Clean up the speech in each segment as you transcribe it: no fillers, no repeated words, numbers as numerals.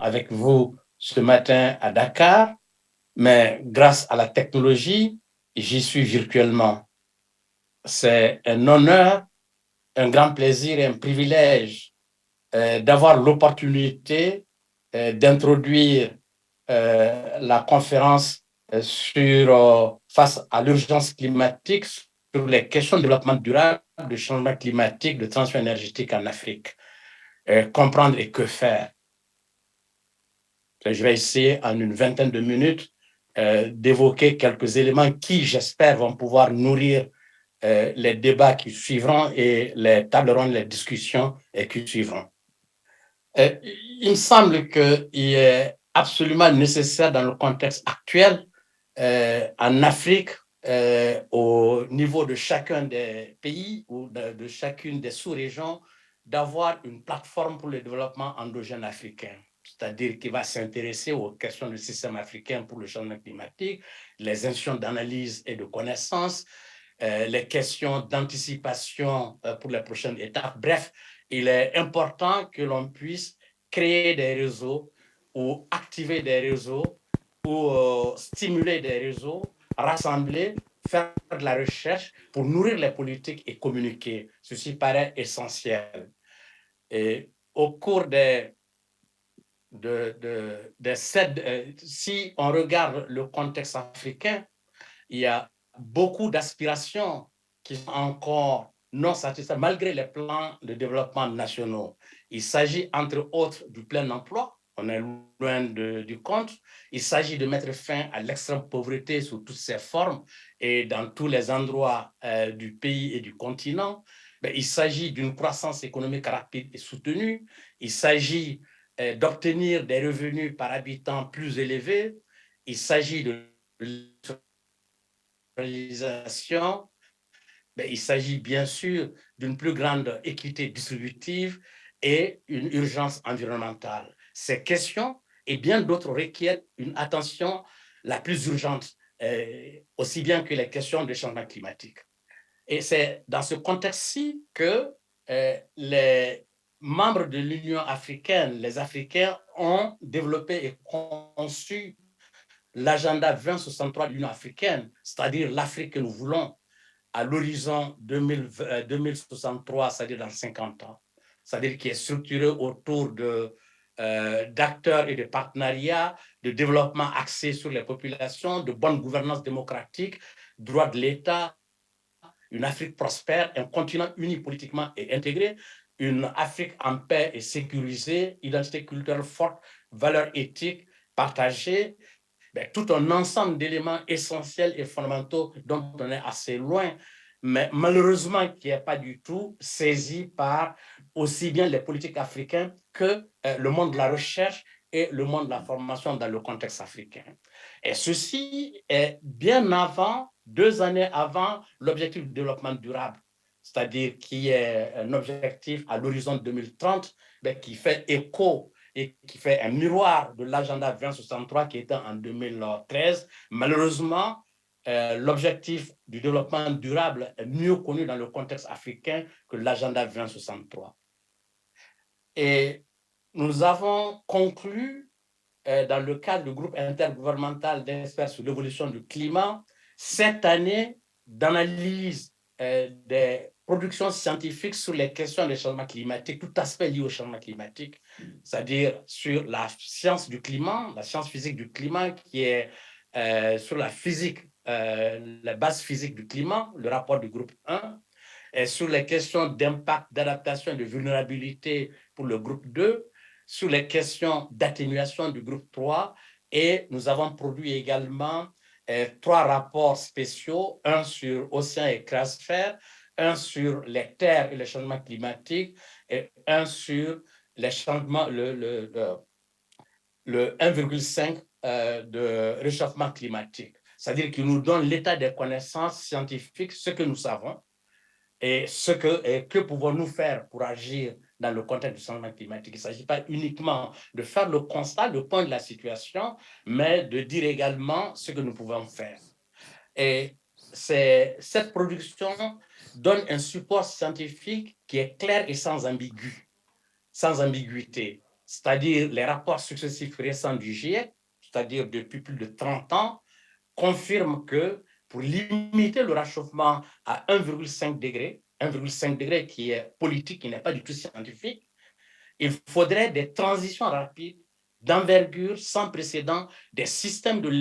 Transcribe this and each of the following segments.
avec vous ce matin à Dakar, mais grâce à la technologie, j'y suis virtuellement. C'est un honneur, un grand plaisir et un privilège d'avoir l'opportunité d'introduire la conférence face à l'urgence climatique, sur les questions de développement durable, de changement climatique, de transition énergétique en Afrique. Comprendre et que faire. Je vais essayer en une vingtaine de minutes d'évoquer quelques éléments qui, j'espère, vont pouvoir nourrir les débats qui suivront et les tables rondes, les discussions qui suivront. Il me semble qu'il est absolument nécessaire dans le contexte actuel, en Afrique, au niveau de chacun des pays ou de chacune des sous-régions, d'avoir une plateforme pour le développement endogène africain, c'est-à-dire qui va s'intéresser aux questions du système africain pour le changement climatique, les institutions d'analyse et de connaissance, les questions d'anticipation pour les prochaines étapes. Bref, il est important que l'on puisse créer des réseaux ou activer des réseaux ou stimuler des réseaux, rassembler, faire de la recherche pour nourrir les politiques et communiquer. Ceci paraît essentiel. Et au cours si on regarde le contexte africain, il y a beaucoup d'aspirations qui sont encore non satisfaites malgré les plans de développement nationaux. Il s'agit entre autres du plein emploi, on est loin du compte. Il s'agit de mettre fin à l'extrême pauvreté sous toutes ses formes et dans tous les endroits du pays et du continent. Mais il s'agit d'une croissance économique rapide et soutenue. Il s'agit d'obtenir des revenus par habitant plus élevés. Il s'agit de il s'agit bien sûr d'une plus grande équité distributive et une urgence environnementale. Ces questions et bien d'autres requièrent une attention la plus urgente, aussi bien que les questions de changement climatique. Et c'est dans ce contexte-ci que les membres de l'Union africaine, les Africains, ont développé et conçu l'agenda 2063 de l'Union africaine, c'est-à-dire l'Afrique que nous voulons à l'horizon 2063, c'est-à-dire dans 50 ans, c'est-à-dire qui est structuré autour d'acteurs et de partenariats, de développement axé sur les populations, de bonne gouvernance démocratique, droit de l'État, une Afrique prospère, un continent uni politiquement et intégré, une Afrique en paix et sécurisée, identité culturelle forte, valeurs éthiques partagées, tout un ensemble d'éléments essentiels et fondamentaux dont on est assez loin, mais malheureusement qui n'est pas du tout saisi par aussi bien les politiques africains que le monde de la recherche et le monde de la formation dans le contexte africain. Et ceci est bien avant, 2 années avant l'objectif de développement durable, c'est-à-dire qui est un objectif à l'horizon 2030, qui fait écho et qui fait un miroir de l'agenda 2063 qui était en 2013. Malheureusement, l'objectif du développement durable est mieux connu dans le contexte africain que l'agenda 2063. Et nous avons conclu, dans le cadre du groupe intergouvernemental d'experts sur l'évolution du climat, cette année d'analyse des productions scientifiques sur les questions des changements climatiques, tout aspect lié au changement climatique, c'est-à-dire sur la science du climat, la science physique du climat, qui est sur la physique, la base physique du climat, le rapport du groupe 1, et sur les questions d'impact, d'adaptation et de vulnérabilité pour le groupe 2, sur les questions d'atténuation du groupe 3, et nous avons produit également 3 rapports spéciaux, un sur océan et cryosphère, un sur les terres et le changement climatique, et un sur les changements, le 1,5 de réchauffement climatique. C'est-à-dire qu'il nous donne l'état des connaissances scientifiques, ce que nous savons, et que pouvons-nous faire pour agir dans le contexte du changement climatique. Il ne s'agit pas uniquement de faire le constat, le point de la situation, mais de dire également ce que nous pouvons faire. Et cette production donne un support scientifique qui est clair et sans ambiguïté. c'est-à-dire les rapports successifs récents du GIEC, c'est-à-dire depuis plus de 30 ans, confirment que pour limiter le réchauffement à 1,5 degré, 1,5 degré qui est politique, qui n'est pas du tout scientifique, il faudrait des transitions rapides, d'envergure, sans précédent, des systèmes de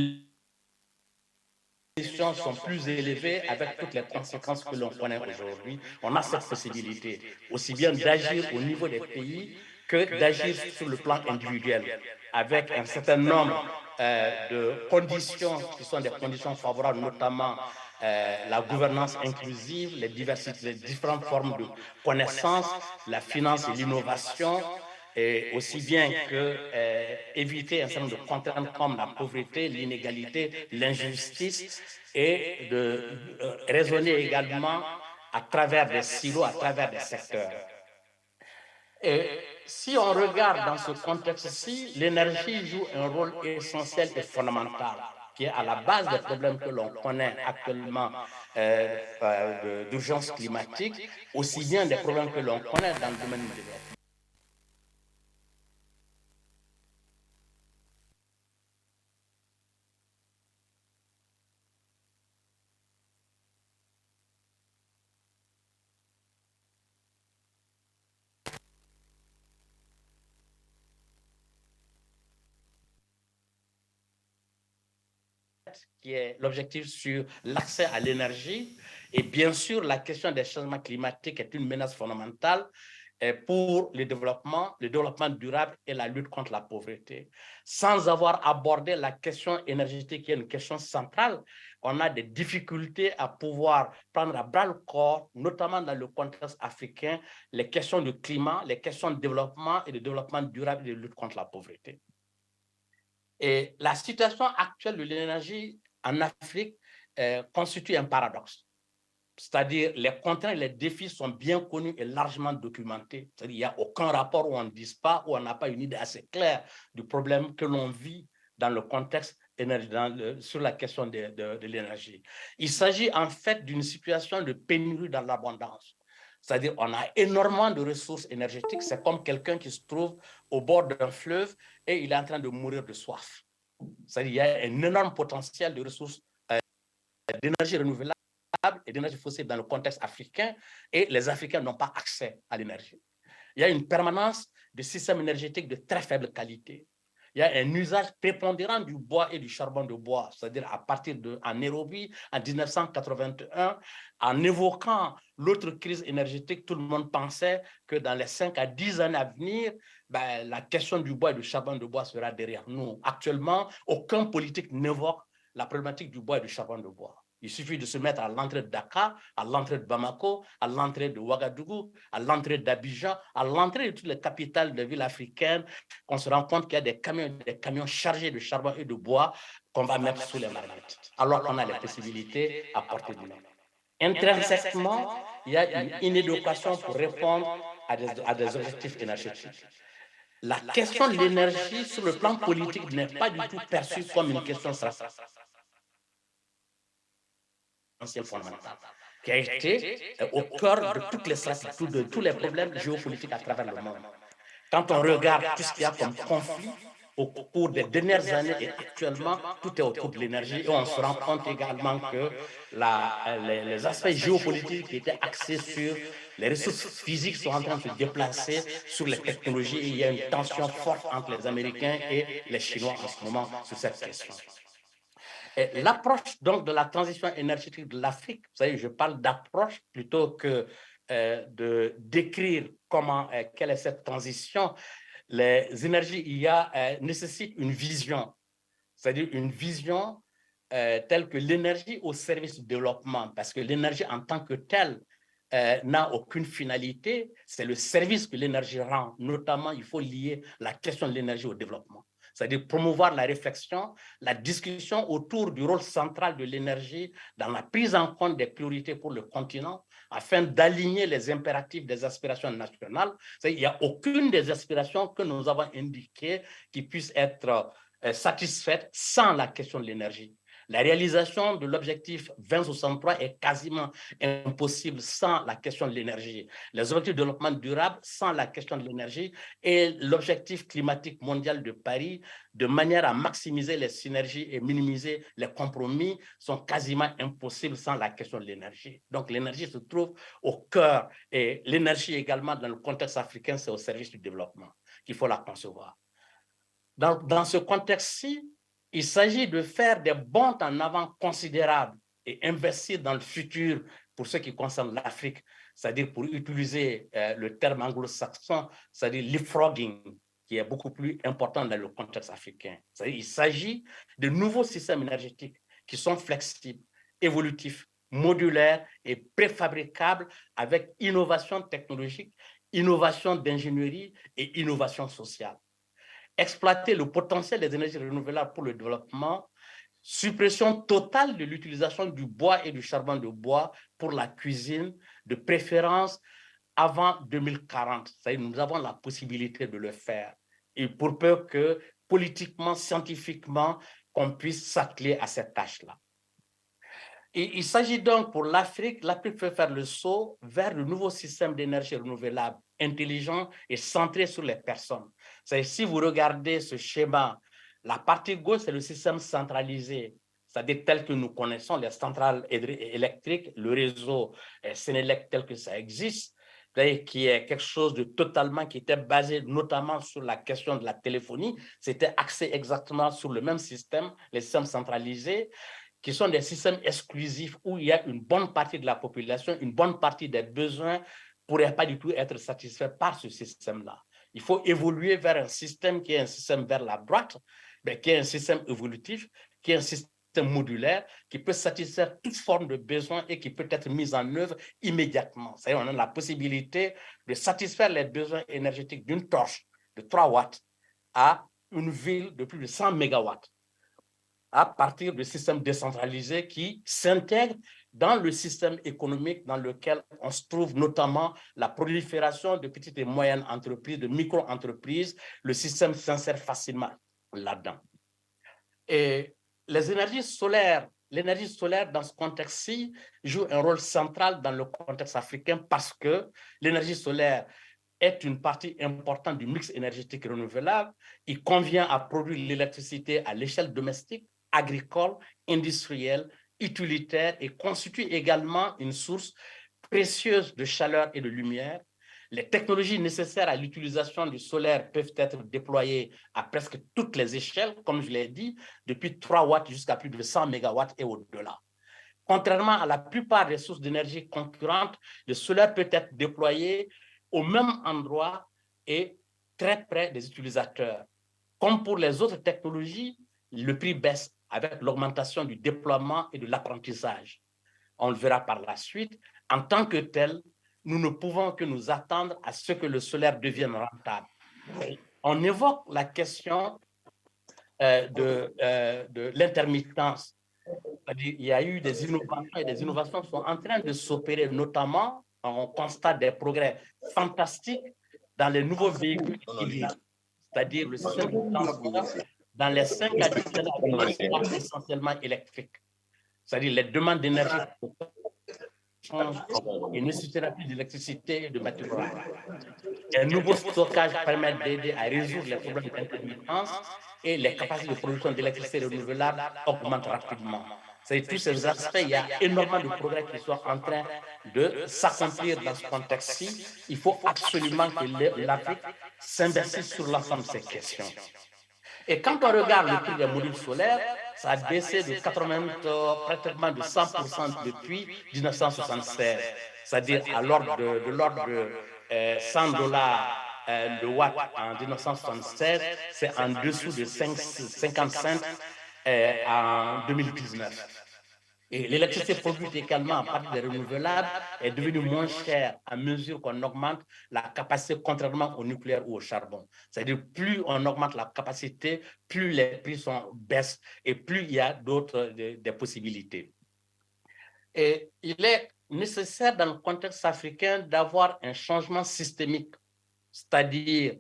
sont plus élevés avec toutes les conséquences que l'on connaît aujourd'hui. On a cette possibilité aussi bien d'agir au niveau des pays que d'agir sur le plan individuel avec un certain nombre de conditions qui sont des conditions favorables, notamment la gouvernance inclusive, les différentes formes de connaissances, la finance et l'innovation, et aussi bien que éviter un certain nombre de contraintes comme la pauvreté, l'inégalité, l'injustice, et de raisonner également à travers des silos, à travers des secteurs. Et si on regarde dans ce contexte-ci, l'énergie joue un rôle essentiel et fondamental, qui est à la base des problèmes que l'on connaît actuellement d'urgence climatique, aussi bien des problèmes que l'on connaît dans le domaine du développement. Qui est l'objectif sur l'accès à l'énergie. Et bien sûr, la question des changements climatiques est une menace fondamentale pour le développement durable et la lutte contre la pauvreté. Sans avoir abordé la question énergétique, qui est une question centrale, on a des difficultés à pouvoir prendre à bras le corps, notamment dans le contexte africain, les questions du climat, les questions de développement et de développement durable et de lutte contre la pauvreté. Et la situation actuelle de l'énergie en Afrique constitue un paradoxe. C'est-à-dire les contraintes et les défis sont bien connus et largement documentés. C'est-à-dire qu'il n'y a aucun rapport où on ne dise pas, où on n'a pas une idée assez claire du problème que l'on vit dans le contexte sur la question de l'énergie. Il s'agit en fait d'une situation de pénurie dans l'abondance. C'est-à-dire qu'on a énormément de ressources énergétiques. C'est comme quelqu'un qui se trouve au bord d'un fleuve et il est en train de mourir de soif. C'est-à-dire qu'il y a un énorme potentiel de ressources d'énergie renouvelable et d'énergie fossile dans le contexte africain et les Africains n'ont pas accès à l'énergie. Il y a une permanence de systèmes énergétiques de très faible qualité. Il y a un usage prépondérant du bois et du charbon de bois, c'est-à-dire à partir en Nairobi, en 1981, en évoquant l'autre crise énergétique, tout le monde pensait que dans les 5 à 10 années à venir, la question du bois et du charbon de bois sera derrière nous. Actuellement, aucun politique n'évoque la problématique du bois et du charbon de bois. Il suffit de se mettre à l'entrée de Dakar, à l'entrée de Bamako, à l'entrée de Ouagadougou, à l'entrée d'Abidjan, à l'entrée de toutes les capitales de villes africaines, qu'on se rend compte qu'il y a des camions chargés de charbon et de bois qu'on va mettre sous les marmites, alors qu'on a les possibilités à portée de main. Intrinsèquement, il y a une inéducation pour répondre à des objectifs énergétiques. La question de l'énergie sur le plan politique n'est pas du tout perçue comme une question stratégique fondamentale, qui a été au cœur de toutes les stratégies, de tous les problèmes géopolitiques à travers le monde. Quand on regarde tout ce qu'il y a comme conflit au cours des dernières années et actuellement, tout est autour de l'énergie et on se rend compte également que les aspects géopolitiques qui étaient axés sur les ressources physiques sont en train de se déplacer sur les technologies et il y a une tension forte entre les Américains et les Chinois en ce moment sur cette question. L'approche donc de la transition énergétique de l'Afrique, vous savez, je parle d'approche plutôt que de décrire quelle est cette transition. Les énergies IA nécessitent une vision, c'est-à-dire une vision telle que l'énergie au service du développement, parce que l'énergie en tant que telle n'a aucune finalité, c'est le service que l'énergie rend. Notamment, il faut lier la question de l'énergie au développement. C'est-à-dire promouvoir la réflexion, la discussion autour du rôle central de l'énergie dans la prise en compte des priorités pour le continent, afin d'aligner les impératifs des aspirations nationales. Il n'y a aucune des aspirations que nous avons indiquées qui puisse être satisfaite sans la question de l'énergie. La réalisation de l'objectif 2063 est quasiment impossible sans la question de l'énergie. Les objectifs de développement durable sans la question de l'énergie et l'objectif climatique mondial de Paris, de manière à maximiser les synergies et minimiser les compromis, sont quasiment impossibles sans la question de l'énergie. Donc l'énergie se trouve au cœur et l'énergie également dans le contexte africain, c'est au service du développement qu'il faut la concevoir. Dans ce contexte-ci, il s'agit de faire des bonds en avant considérables et investir dans le futur pour ce qui concerne l'Afrique, c'est-à-dire pour utiliser le terme anglo-saxon, c'est-à-dire leapfrogging, qui est beaucoup plus important dans le contexte africain. Il s'agit de nouveaux systèmes énergétiques qui sont flexibles, évolutifs, modulaires et préfabricables avec innovation technologique, innovation d'ingénierie et innovation sociale. Exploiter le potentiel des énergies renouvelables pour le développement, suppression totale de l'utilisation du bois et du charbon de bois pour la cuisine, de préférence avant 2040. C'est-à-dire, nous avons la possibilité de le faire. Et pour peu que, politiquement, scientifiquement, qu'on puisse s'atteler à cette tâche-là. Et il s'agit donc pour l'Afrique peut faire le saut vers le nouveau système d'énergie renouvelable, intelligent et centré sur les personnes. Si vous regardez ce schéma, la partie gauche, c'est le système centralisé, c'est-à-dire tel que nous connaissons, les centrales électriques, le réseau Sénélec tel que ça existe, qui est quelque chose de totalement, qui était basé notamment sur la question de la téléphonie, c'était axé exactement sur le même système, les systèmes centralisés, qui sont des systèmes exclusifs où il y a une bonne partie de la population, une bonne partie des besoins ne pourraient pas du tout être satisfaits par ce système-là. Il faut évoluer vers un système qui est un système vers la droite, mais qui est un système évolutif, qui est un système modulaire, qui peut satisfaire toute forme de besoin et qui peut être mis en œuvre immédiatement. C'est-à-dire, on a la possibilité de satisfaire les besoins énergétiques d'une torche de 3 watts à une ville de plus de 100 mégawatts, à partir de systèmes décentralisés qui s'intègrent dans le système économique dans lequel on se trouve, notamment la prolifération de petites et moyennes entreprises, de micro-entreprises. Le système s'insère facilement là-dedans. Et l'énergie solaire dans ce contexte-ci joue un rôle central dans le contexte africain parce que l'énergie solaire est une partie importante du mix énergétique renouvelable. Il convient à produire l'électricité à l'échelle domestique, agricole, industrielle, utilitaire et constitue également une source précieuse de chaleur et de lumière. Les technologies nécessaires à l'utilisation du solaire peuvent être déployées à presque toutes les échelles, comme je l'ai dit, depuis 3 watts jusqu'à plus de 100 mégawatts et au-delà. Contrairement à la plupart des sources d'énergie concurrentes, le solaire peut être déployé au même endroit et très près des utilisateurs. Comme pour les autres technologies, le prix baisse avec l'augmentation du déploiement et de l'apprentissage. On le verra par la suite. En tant que tel, nous ne pouvons que nous attendre à ce que le solaire devienne rentable. On évoque la question de l'intermittence. Il y a eu des innovations et des innovations sont en train de s'opérer, notamment, on constate des progrès fantastiques dans les nouveaux véhicules hybrides, c'est-à-dire le système de transport dans les 5 à 10 années sera essentiellement électrique. C'est-à-dire les demandes d'énergie changent et ne nécessitera plus d'électricité et de matériaux. Un nouveau stockage permet d'aider à résoudre les problèmes d'intermittence et les capacités de production d'électricité renouvelable augmentent rapidement. C'est tous ces aspects, il y a énormément de progrès qui sont en train de s'accomplir dans ce contexte-ci. Il faut absolument que l'Afrique s'investisse sur l'ensemble de ces questions. Et quand on regarde le prix des modules solaires, ça a baissé de 80, pratiquement de 100% depuis 1976, c'est-à-dire à l'ordre de l'ordre de $100 le watt en 1976, c'est en dessous de 50 cents en 2019. Et l'électricité produite également à partir des renouvelables est devenue moins chère à mesure qu'on augmente la capacité, contrairement au nucléaire ou au charbon. C'est-à-dire, plus on augmente la capacité, plus les prix baissent et plus il y a d'autres des possibilités. Et il est nécessaire dans le contexte africain d'avoir un changement systémique, c'est-à-dire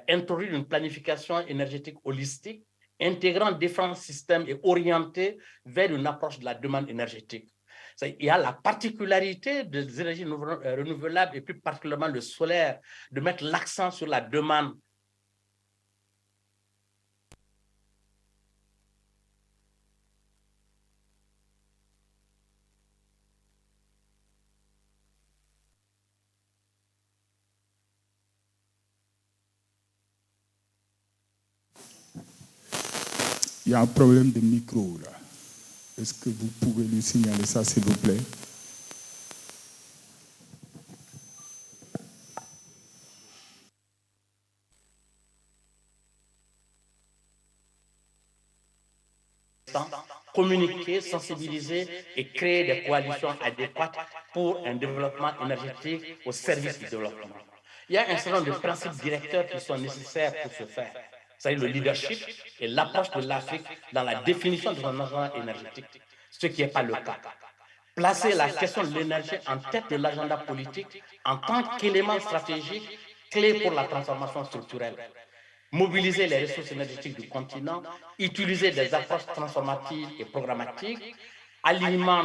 introduire une planification énergétique holistique intégrant différents systèmes et orientés vers une approche de la demande énergétique. Il y a la particularité des énergies renouvelables et plus particulièrement le solaire, de mettre l'accent sur la demande. Il y a un problème de micro là. Est-ce que vous pouvez lui signaler ça, s'il vous plaît? Communiquer, sensibiliser et créer des coalitions adéquates pour un développement énergétique au service du développement. Il y a un certain nombre de principes directeurs qui sont nécessaires pour ce faire. C'est-à-dire le leadership et l'approche de l'Afrique dans la définition de son agenda énergétique, ce qui n'est pas le cas. Placer la question de l'énergie en tête de l'agenda politique en tant qu'élément stratégique clé pour la transformation structurelle. Mobiliser les ressources énergétiques du continent, utiliser des approches transformatives et programmatiques, alignement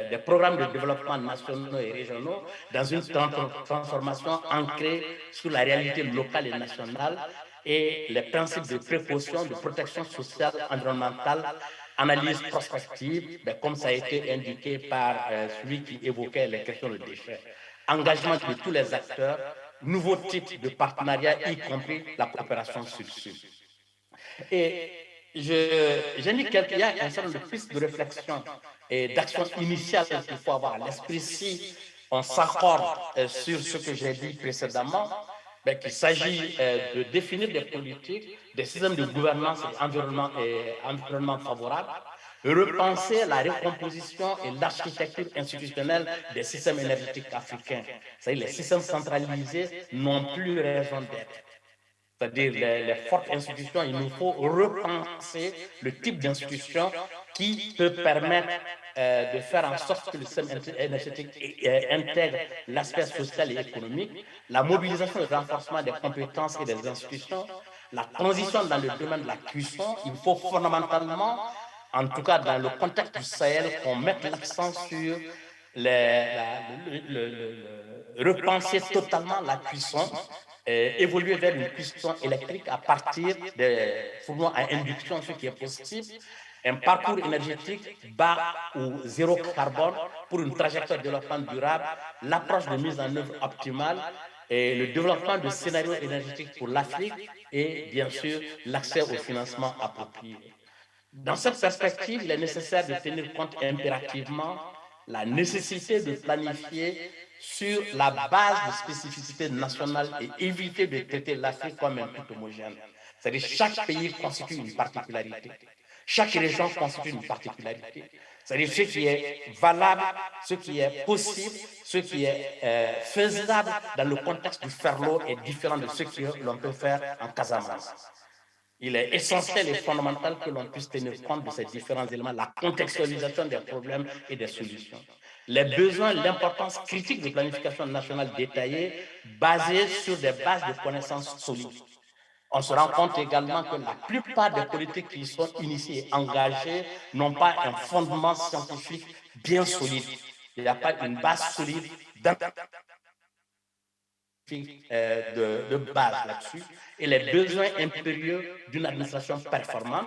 des programmes de développement nationaux et régionaux dans une transformation ancrée sur la réalité locale et nationale et les principes de précaution, de protection sociale, environnementale, analyse prospective, comme ça a été indiqué par celui qui évoquait les questions de déchets, engagement de tous les acteurs, nouveaux types de partenariats, y compris la coopération sud-sud. Et j'indique qu'il y a un certain nombre de pistes de réflexion et d'action initiale qu'il faut avoir à l'esprit si on s'accorde sur ce que j'ai dit précédemment, qu'il s'agit de définir des politiques, des systèmes de gouvernance et environnement favorable, repenser la recomposition et l'architecture institutionnelle des systèmes énergétiques africains. C'est-à-dire les systèmes centralisés n'ont plus raison d'être. C'est-à-dire les fortes institutions, il nous faut repenser le type d'institution qui peut permettre de faire en sorte que le système énergétique intègre l'aspect social et économique, la mobilisation et le renforcement des compétences et des institutions, la transition dans le domaine de la cuisson. Il faut fondamentalement, en tout cas dans le contexte du Sahel, qu'on mette l'accent sur repenser totalement la cuisson, évoluer vers une cuisson électrique à partir des fourneaux à induction, ce qui est possible, un parcours énergétique bas ou zéro carbone pour une trajectoire de développement durable, l'approche de mise en œuvre optimale et le développement de scénarios énergétiques pour l'Afrique et bien sûr l'accès au financement approprié. Dans cette perspective, il est nécessaire de tenir compte impérativement la nécessité de planifier sur la base de spécificités nationales et éviter de traiter l'Afrique comme un tout homogène. C'est-à-dire que chaque pays constitue une particularité. Chaque région constitue une particularité. C'est-à-dire ce qui est valable, ce qui est possible, ce qui est faisable dans le contexte du Ferlo est différent de ce que l'on peut faire en Casamance. Il est essentiel et fondamental que l'on puisse tenir compte de ces différents éléments, la contextualisation des problèmes et des solutions. Les besoins, l'importance critique de planification nationale détaillée basée sur des bases de connaissances solides. On se rend compte également que la plupart des politiques qui sont initiées et engagées n'ont pas un fondement scientifique bien solide. Il n'y a pas une base solide de base là-dessus et les besoins impérieux d'une administration performante,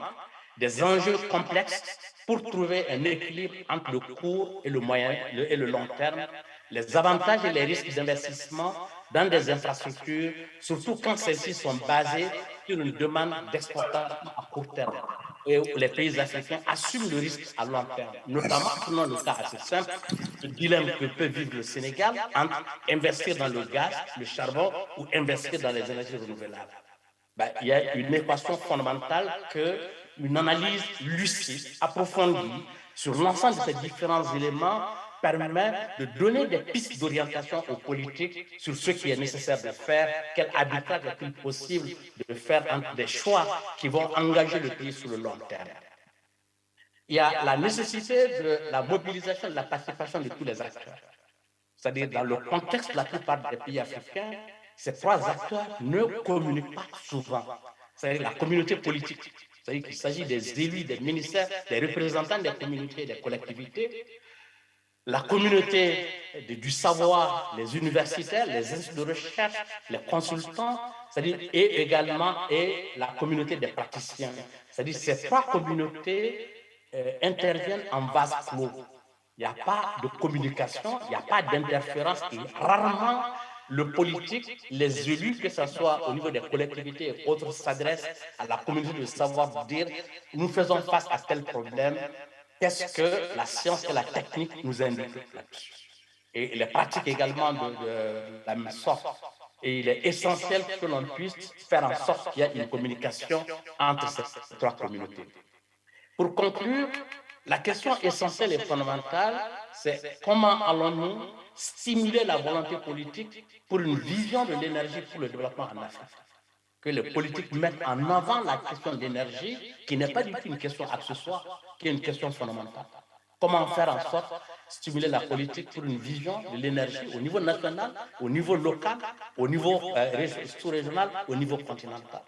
des enjeux complexes pour trouver un équilibre entre le court et le moyen et le long terme, les avantages et les risques d'investissement dans des infrastructures, surtout quand celles-ci sont basées sur une demande d'exportation à court terme et où les pays africains assument le risque à long terme, notamment prenons le cas assez simple, le dilemme que peut vivre le Sénégal entre investir dans le gaz, le charbon ou investir dans les énergies renouvelables. Il y a une équation fondamentale qu'une analyse lucide, approfondie sur l'ensemble de ces différents éléments permet de donner des pistes d'orientation aux politiques sur ce qui est nécessaire de faire, quel arbitrage est-il possible de faire entre des choix qui vont engager le pays sur le long terme. Il y a la nécessité de la mobilisation et de la participation de tous les acteurs. C'est-à-dire dans le contexte de la plupart des pays africains, ces trois acteurs ne communiquent pas souvent. c'est la communauté politique. C'est-à-dire qu'il s'agit des élus, des ministères, des représentants des communautés, des collectivités, la communauté du savoir, les universitaires, les instituts de recherche, les consultants, c'est-à-dire et également la communauté des praticiens. C'est-à-dire ces trois communautés interviennent en vase clos. Il n'y a pas de communication, il n'y a pas d'interférence et rarement le politique, les élus, que ce soit au niveau des collectivités et autres, s'adressent à la communauté de savoir pour dire nous faisons face à tel problème, qu'est-ce que la science et la technique nous indiquent là-dessus. Et les pratiques également de la même sorte. Et il est essentiel que l'on puisse faire en sorte qu'il y ait une communication entre ces trois communautés. Pour conclure, la question essentielle et fondamentale, c'est comment allons-nous stimuler la volonté politique pour une vision de l'énergie pour le développement en Afrique. Que les politiques mettent en avant la question de l'énergie, qui n'est pas du tout une question accessoire, qui est une question fondamentale. Comment faire en sorte de stimuler la politique pour une vision de l'énergie au niveau national, au niveau local, au niveau sous-régional, au niveau continental.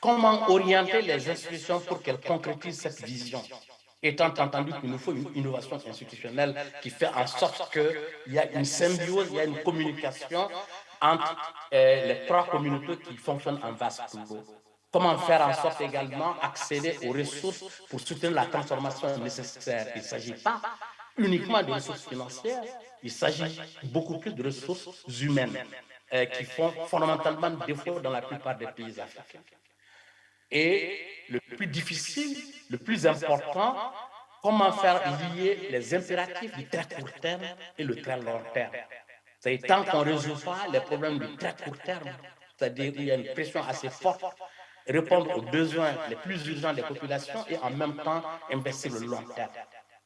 Comment orienter les institutions pour qu'elles concrétisent cette vision, étant entendu qu'il nous faut une innovation institutionnelle qui fait en sorte qu'il y a une symbiose, il y a une communication entre les trois communautés qui fonctionnent en vase clos. Comment faire en sorte également accéder aux ressources pour soutenir la transformation nécessaire. Il ne s'agit pas uniquement de ressources financières, il s'agit beaucoup plus de ressources humaines qui font fondamentalement défaut dans la plupart des pays africains. Et le plus difficile, le plus important, comment faire lier les impératifs du très court terme et le très long terme. C'est tant qu'on ne résout pas les problèmes du très court terme, c'est-à-dire où il y a une pression assez forte, répondre aux besoins les plus urgents des populations et en même temps investir le long terme.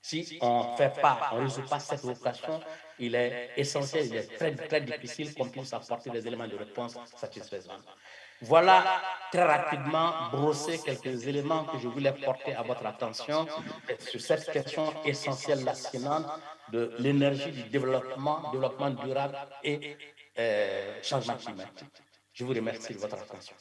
Si on ne fait pas, on ne résout pas cette vocation, il est essentiel, il est très, très difficile qu'on puisse apporter des éléments de réponse satisfaisants. Voilà très rapidement brosser quelques éléments que je voulais porter à votre attention sur cette question essentielle, lancinante de l'énergie, du développement durable et changement climatique. Je vous remercie de votre attention.